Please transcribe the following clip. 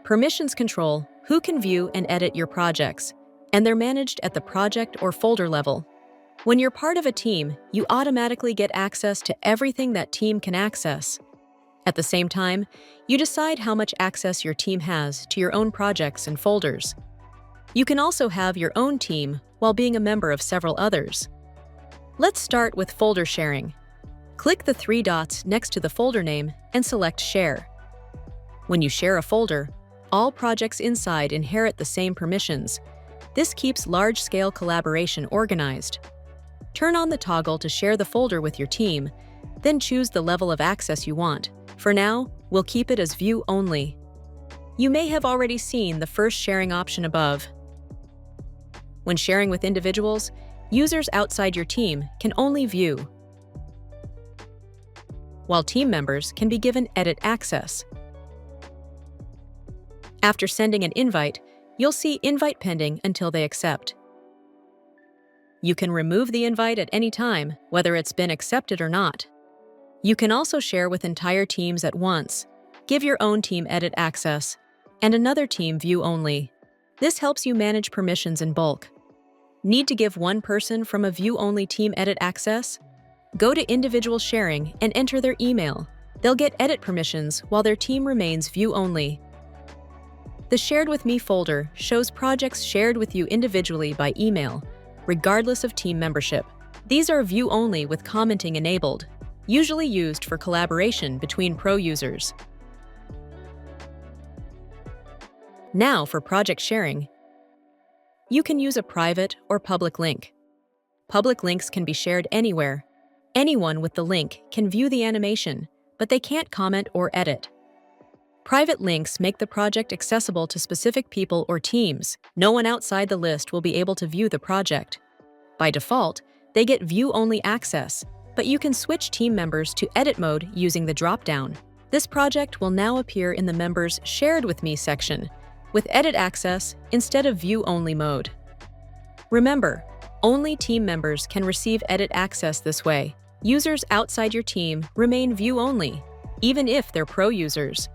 Permissions control who can view and edit your projects, and they're managed at the project or folder level. When you're part of a team, you automatically get access to everything that team can access. At the same time, you decide how much access your team has to your own projects and folders. You can also have your own team while being a member of several others. Let's start with folder sharing. Click the three dots next to the folder name and select Share. When you share a folder, all projects inside inherit the same permissions. This keeps large-scale collaboration organized. Turn on the toggle to share the folder with your team, then choose the level of access you want. For now, we'll keep it as view only. You may have already seen the first sharing option above. When sharing with individuals, users outside your team can only view, while team members can be given edit access. After sending an invite, you'll see invite pending until they accept. You can remove the invite at any time, whether it's been accepted or not. You can also share with entire teams at once, give your own team edit access, and another team view only. This helps you manage permissions in bulk. Need to give one person from a view-only team edit access? Go to individual sharing and enter their email. They'll get edit permissions while their team remains view-only. The Shared With Me folder shows projects shared with you individually by email, regardless of team membership. These are view-only with commenting enabled, usually used for collaboration between pro users. Now for project sharing. You can use a private or public link. Public links can be shared anywhere. Anyone with the link can view the animation, but they can't comment or edit. Private links make the project accessible to specific people or teams. No one outside the list will be able to view the project. By default, they get view-only access, but you can switch team members to edit mode using the drop-down. This project will now appear in the members' Shared With Me section, with edit access instead of view-only mode. Remember, only team members can receive edit access this way. Users outside your team remain view-only, even if they're pro users.